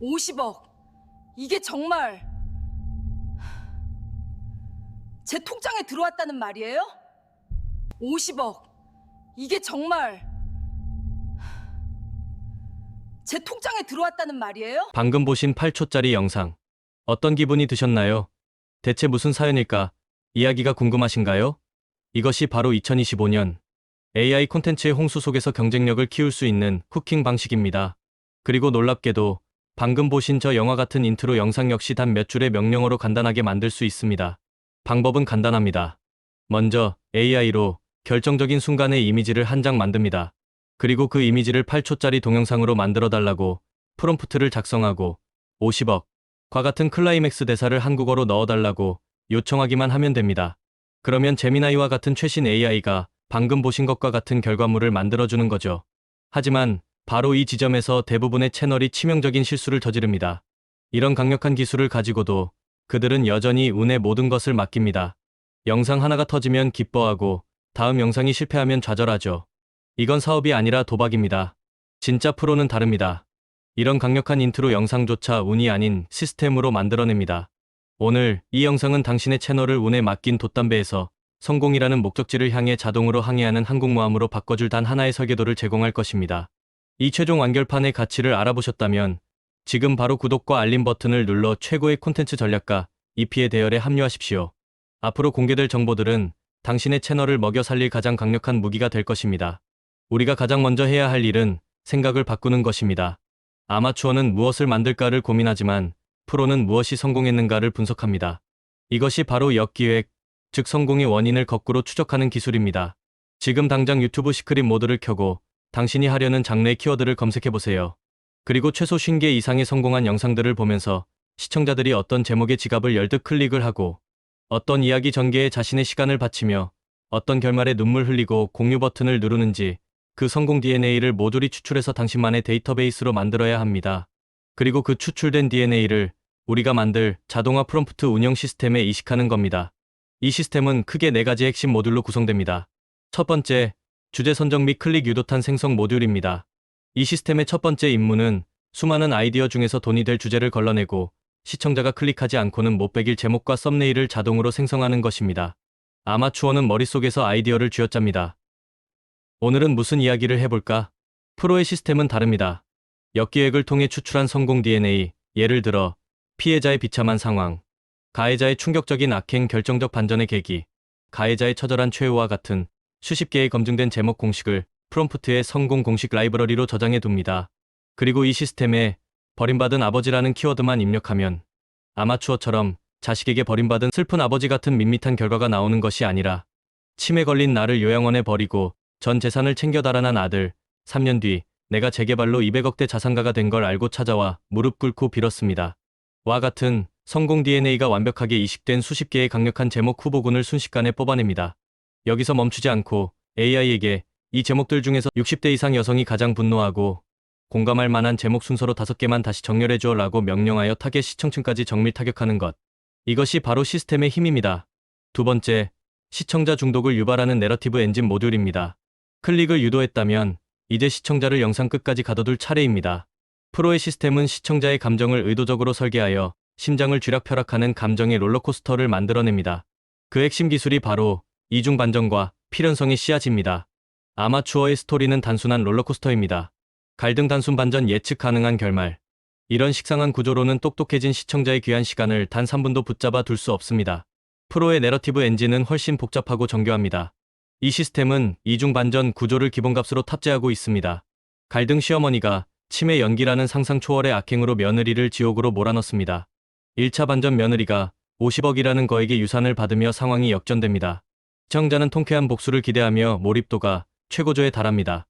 50억. 이게 정말 제 통장에 들어왔다는 말이에요? 50억. 이게 정말 제 통장에 들어왔다는 말이에요? 방금 보신 8초짜리 영상. 어떤 기분이 드셨나요? 대체 무슨 사연일까? 이야기가 궁금하신가요? 이것이 바로 2025년 AI 콘텐츠의 홍수 속에서 경쟁력을 키울 수 있는 쿠킹 방식입니다. 그리고 놀랍게도 방금 보신 저 영화 같은 인트로 영상 역시 단 몇 줄의 명령어로 간단하게 만들 수 있습니다. 방법은 간단합니다. 먼저 AI로 결정적인 순간의 이미지를 한 장 만듭니다. 그리고 그 이미지를 8초짜리 동영상으로 만들어 달라고 프롬프트를 작성하고 50억과 같은 클라이맥스 대사를 한국어로 넣어달라고 요청하기만 하면 됩니다. 그러면 제미나이와 같은 최신 AI가 방금 보신 것과 같은 결과물을 만들어주는 거죠. 하지만 바로 이 지점에서 대부분의 채널이 치명적인 실수를 저지릅니다. 이런 강력한 기술을 가지고도 그들은 여전히 운에 모든 것을 맡깁니다. 영상 하나가 터지면 기뻐하고 다음 영상이 실패하면 좌절하죠. 이건 사업이 아니라 도박입니다. 진짜 프로는 다릅니다. 이런 강력한 인트로 영상조차 운이 아닌 시스템으로 만들어냅니다. 오늘 이 영상은 당신의 채널을 운에 맡긴 돛담배에서 성공이라는 목적지를 향해 자동으로 항해하는 항공모함으로 바꿔줄 단 하나의 설계도를 제공할 것입니다. 이 최종 완결판의 가치를 알아보셨다면 지금 바로 구독과 알림 버튼을 눌러 최고의 콘텐츠 전략가 EP의 대열에 합류하십시오. 앞으로 공개될 정보들은 당신의 채널을 먹여 살릴 가장 강력한 무기가 될 것입니다. 우리가 가장 먼저 해야 할 일은 생각을 바꾸는 것입니다. 아마추어는 무엇을 만들까를 고민하지만 프로는 무엇이 성공했는가를 분석합니다. 이것이 바로 역기획, 즉 성공의 원인을 거꾸로 추적하는 기술입니다. 지금 당장 유튜브 시크릿 모드를 켜고 당신이 하려는 장르의 키워드를 검색해보세요. 그리고 최소 50개 이상의 성공한 영상들을 보면서 시청자들이 어떤 제목의 지갑을 열듯 클릭을 하고 어떤 이야기 전개에 자신의 시간을 바치며 어떤 결말에 눈물 흘리고 공유 버튼을 누르는지 그 성공 DNA를 모조리 추출해서 당신만의 데이터베이스로 만들어야 합니다. 그리고 그 추출된 DNA를 우리가 만들 자동화 프롬프트 운영 시스템에 이식하는 겁니다. 이 시스템은 크게 4가지 핵심 모듈로 구성됩니다. 첫 번째, 주제 선정 및 클릭 유도탄 생성 모듈입니다. 이 시스템의 첫 번째 임무는 수많은 아이디어 중에서 돈이 될 주제를 걸러내고 시청자가 클릭하지 않고는 못 베길 제목과 썸네일을 자동으로 생성하는 것입니다. 아마추어는 머릿속에서 아이디어를 쥐어짭니다. 오늘은 무슨 이야기를 해볼까? 프로의 시스템은 다릅니다. 역기획을 통해 추출한 성공 DNA, 예를 들어 피해자의 비참한 상황, 가해자의 충격적인 악행 결정적 반전의 계기, 가해자의 처절한 최후와 같은 수십 개의 검증된 제목 공식을 프롬프트의 성공 공식 라이브러리로 저장해 둡니다. 그리고 이 시스템에 버림받은 아버지라는 키워드만 입력하면 아마추어처럼 자식에게 버림받은 슬픈 아버지 같은 밋밋한 결과가 나오는 것이 아니라 치매 걸린 나를 요양원에 버리고 전 재산을 챙겨 달아난 아들, 3년 뒤 내가 재개발로 200억대 자산가가 된 걸 알고 찾아와 무릎 꿇고 빌었습니다. 와 같은 성공 DNA가 완벽하게 이식된 수십 개의 강력한 제목 후보군을 순식간에 뽑아냅니다. 여기서 멈추지 않고 AI에게 이 제목들 중에서 60대 이상 여성이 가장 분노하고 공감할 만한 제목 순서로 5개만 다시 정렬해줘 라고 명령하여 타겟 시청층까지 정밀 타격하는 것. 이것이 바로 시스템의 힘입니다. 두 번째, 시청자 중독을 유발하는 내러티브 엔진 모듈입니다. 클릭을 유도했다면 이제 시청자를 영상 끝까지 가둬둘 차례입니다. 프로의 시스템은 시청자의 감정을 의도적으로 설계하여 심장을 쥐락펴락하는 감정의 롤러코스터를 만들어냅니다. 그 핵심 기술이 바로 이중 반전과 필연성의 씨앗입니다. 아마추어의 스토리는 단순한 롤러코스터입니다. 갈등 단순 반전 예측 가능한 결말. 이런 식상한 구조로는 똑똑해진 시청자의 귀한 시간을 단 3분도 붙잡아 둘 수 없습니다. 프로의 내러티브 엔진은 훨씬 복잡하고 정교합니다. 이 시스템은 이중 반전 구조를 기본값으로 탑재하고 있습니다. 갈등 시어머니가 치매 연기라는 상상 초월의 악행으로 며느리를 지옥으로 몰아넣습니다. 1차 반전 며느리가 50억이라는 거액의 유산을 받으며 상황이 역전됩니다. 시청자는 통쾌한 복수를 기대하며 몰입도가 최고조에 달합니다.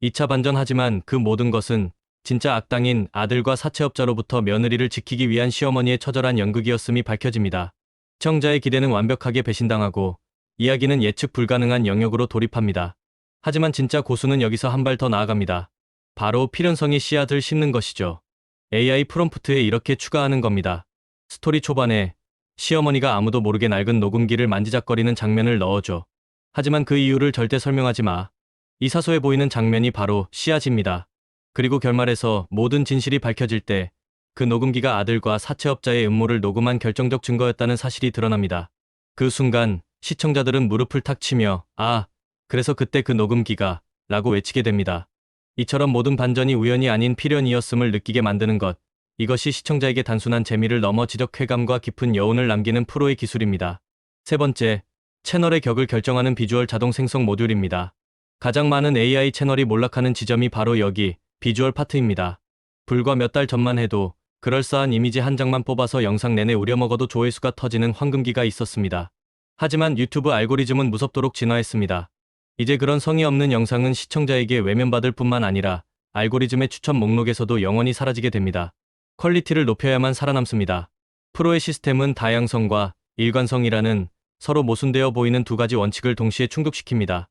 2차 반전 하지만 그 모든 것은 진짜 악당인 아들과 사채업자로부터 며느리를 지키기 위한 시어머니의 처절한 연극이었음이 밝혀집니다. 시청자의 기대는 완벽하게 배신당하고 이야기는 예측 불가능한 영역으로 돌입합니다. 하지만 진짜 고수는 여기서 한 발 더 나아갑니다. 바로 필연성의 씨앗을 심는 것이죠. AI 프롬프트에 이렇게 추가하는 겁니다. 스토리 초반에 시어머니가 아무도 모르게 낡은 녹음기를 만지작거리는 장면을 넣어줘. 하지만 그 이유를 절대 설명하지 마. 이 사소해 보이는 장면이 바로 씨앗입니다. 그리고 결말에서 모든 진실이 밝혀질 때 그 녹음기가 아들과 사채업자의 음모를 녹음한 결정적 증거였다는 사실이 드러납니다. 그 순간 시청자들은 무릎을 탁 치며 아, 그래서 그때 그 녹음기가 라고 외치게 됩니다. 이처럼 모든 반전이 우연이 아닌 필연이었음을 느끼게 만드는 것. 이것이 시청자에게 단순한 재미를 넘어 지적 쾌감과 깊은 여운을 남기는 프로의 기술입니다. 세 번째, 채널의 격을 결정하는 비주얼 자동 생성 모듈입니다. 가장 많은 AI 채널이 몰락하는 지점이 바로 여기 비주얼 파트입니다. 불과 몇 달 전만 해도 그럴싸한 이미지 한 장만 뽑아서 영상 내내 우려먹어도 조회수가 터지는 황금기가 있었습니다. 하지만 유튜브 알고리즘은 무섭도록 진화했습니다. 이제 그런 성의 없는 영상은 시청자에게 외면받을 뿐만 아니라 알고리즘의 추천 목록에서도 영원히 사라지게 됩니다. 퀄리티를 높여야만 살아남습니다. 프로의 시스템은 다양성과 일관성이라는 서로 모순되어 보이는 두 가지 원칙을 동시에 충족시킵니다.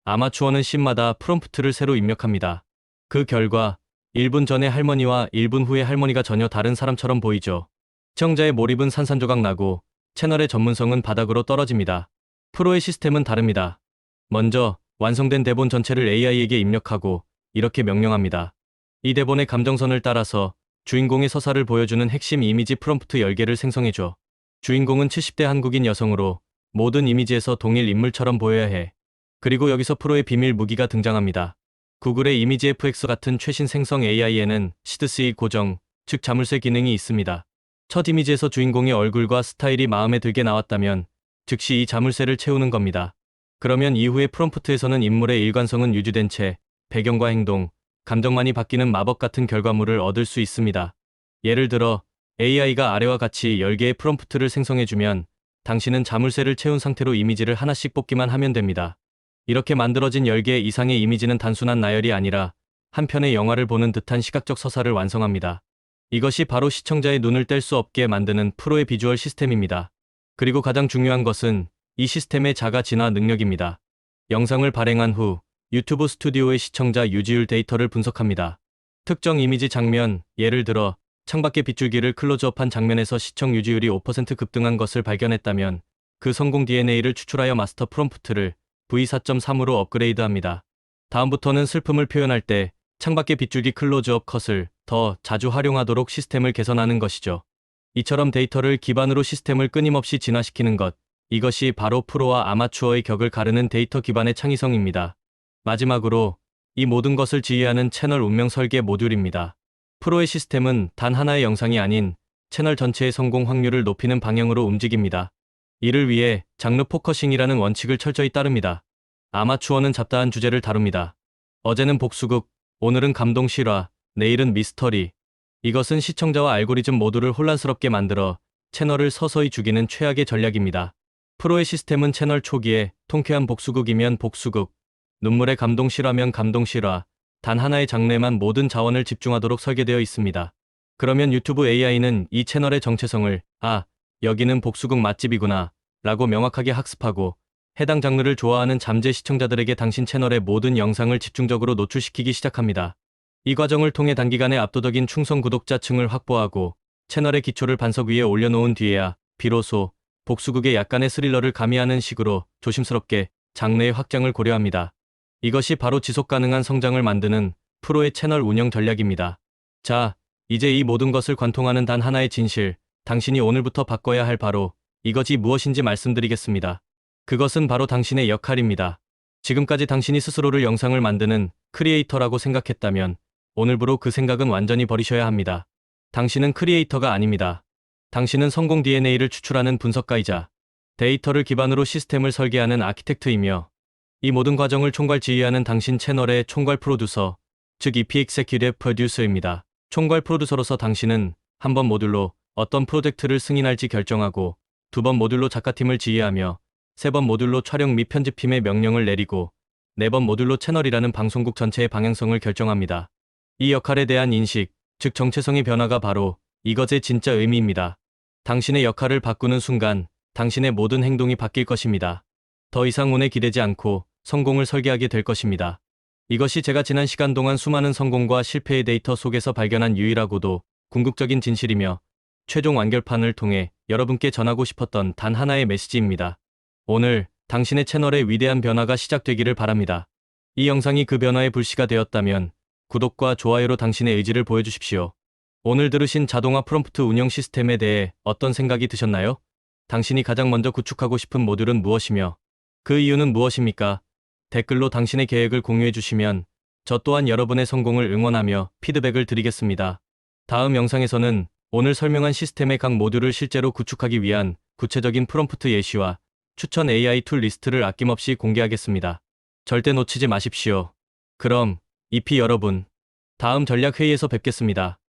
아마추어는 씬마다 프롬프트를 새로 입력합니다. 그 결과 1분 전의 할머니와 1분 후의 할머니가 전혀 다른 사람처럼 보이죠. 시청자의 몰입은 산산조각 나고 채널의 전문성은 바닥으로 떨어집니다. 프로의 시스템은 다릅니다. 먼저 완성된 대본 전체를 AI에게 입력하고 이렇게 명령합니다. 이 대본의 감정선을 따라서 주인공의 서사를 보여주는 핵심 이미지 프롬프트 10개를 생성해줘. 주인공은 70대 한국인 여성으로 모든 이미지에서 동일 인물처럼 보여야 해. 그리고 여기서 프로의 비밀 무기가 등장합니다. 구글의 이미지 FX 같은 최신 생성 AI에는 시드 고정, 즉 자물쇠 기능이 있습니다. 첫 이미지에서 주인공의 얼굴과 스타일이 마음에 들게 나왔다면 즉시 이 자물쇠를 채우는 겁니다. 그러면 이후의 프롬프트에서는 인물의 일관성은 유지된 채 배경과 행동, 감정만이 바뀌는 마법 같은 결과물을 얻을 수 있습니다. 예를 들어 AI가 아래와 같이 10개의 프롬프트를 생성해주면 당신은 자물쇠를 채운 상태로 이미지를 하나씩 뽑기만 하면 됩니다. 이렇게 만들어진 10개 이상의 이미지는 단순한 나열이 아니라 한 편의 영화를 보는 듯한 시각적 서사를 완성합니다. 이것이 바로 시청자의 눈을 뗄 수 없게 만드는 프로의 비주얼 시스템입니다. 그리고 가장 중요한 것은 이 시스템의 자가 진화 능력입니다. 영상을 발행한 후 유튜브 스튜디오의 시청자 유지율 데이터를 분석합니다. 특정 이미지 장면, 예를 들어 창밖의 빗줄기를 클로즈업한 장면에서 시청 유지율이 5% 급등한 것을 발견했다면 그 성공 DNA를 추출하여 마스터 프롬프트를 V4.3으로 업그레이드합니다. 다음부터는 슬픔을 표현할 때 창밖의 빗줄기 클로즈업 컷을 더 자주 활용하도록 시스템을 개선하는 것이죠. 이처럼 데이터를 기반으로 시스템을 끊임없이 진화시키는 것, 이것이 바로 프로와 아마추어의 격을 가르는 데이터 기반의 창의성입니다. 마지막으로 이 모든 것을 지휘하는 채널 운명 설계 모듈입니다. 프로의 시스템은 단 하나의 영상이 아닌 채널 전체의 성공 확률을 높이는 방향으로 움직입니다. 이를 위해 장르 포커싱이라는 원칙을 철저히 따릅니다. 아마추어는 잡다한 주제를 다룹니다. 어제는 복수극, 오늘은 감동 실화, 내일은 미스터리. 이것은 시청자와 알고리즘 모두를 혼란스럽게 만들어 채널을 서서히 죽이는 최악의 전략입니다. 프로의 시스템은 채널 초기에 통쾌한 복수극이면 복수극, 눈물의 감동 실화면 감동 실화, 단 하나의 장르에만 모든 자원을 집중하도록 설계되어 있습니다. 그러면 유튜브 AI는 이 채널의 정체성을 여기는 복수극 맛집이구나 라고 명확하게 학습하고 해당 장르를 좋아하는 잠재 시청자들에게 당신 채널의 모든 영상을 집중적으로 노출시키기 시작합니다. 이 과정을 통해 단기간에 압도적인 충성 구독자층을 확보하고 채널의 기초를 반석 위에 올려놓은 뒤에야 비로소 복수극의 약간의 스릴러를 가미하는 식으로 조심스럽게 장르의 확장을 고려합니다. 이것이 바로 지속 가능한 성장을 만드는 프로의 채널 운영 전략입니다. 자, 이제 이 모든 것을 관통하는 단 하나의 진실, 당신이 오늘부터 바꿔야 할 바로 이것이 무엇인지 말씀드리겠습니다. 그것은 바로 당신의 역할입니다. 지금까지 당신이 스스로를 영상을 만드는 크리에이터라고 생각했다면 오늘부로 그 생각은 완전히 버리셔야 합니다. 당신은 크리에이터가 아닙니다. 당신은 성공 DNA를 추출하는 분석가이자 데이터를 기반으로 시스템을 설계하는 아키텍트이며 이 모든 과정을 총괄 지휘하는 당신 채널의 총괄 프로듀서, 즉 EP Executive Producer입니다. 총괄 프로듀서로서 당신은 한 번 모듈로 어떤 프로젝트를 승인할지 결정하고 두 번 모듈로 작가팀을 지휘하며 세 번 모듈로 촬영 및 편집팀의 명령을 내리고 네 번 모듈로 채널이라는 방송국 전체의 방향성을 결정합니다. 이 역할에 대한 인식, 즉 정체성의 변화가 바로 이것의 진짜 의미입니다. 당신의 역할을 바꾸는 순간 당신의 모든 행동이 바뀔 것입니다. 더 이상 운에 기대지 않고 성공을 설계하게 될 것입니다. 이것이 제가 지난 시간 동안 수많은 성공과 실패의 데이터 속에서 발견한 유일하고도 궁극적인 진실이며 최종 완결판을 통해 여러분께 전하고 싶었던 단 하나의 메시지입니다. 오늘 당신의 채널의 위대한 변화가 시작되기를 바랍니다. 이 영상이 그 변화의 불씨가 되었다면 구독과 좋아요로 당신의 의지를 보여주십시오. 오늘 들으신 자동화 프롬프트 운영 시스템에 대해 어떤 생각이 드셨나요? 당신이 가장 먼저 구축하고 싶은 모듈은 무엇이며 그 이유는 무엇입니까? 댓글로 당신의 계획을 공유해 주시면 저 또한 여러분의 성공을 응원하며 피드백을 드리겠습니다. 다음 영상에서는 오늘 설명한 시스템의 각 모듈을 실제로 구축하기 위한 구체적인 프롬프트 예시와 추천 AI 툴 리스트를 아낌없이 공개하겠습니다. 절대 놓치지 마십시오. 그럼 EP 여러분, 다음 전략 회의에서 뵙겠습니다.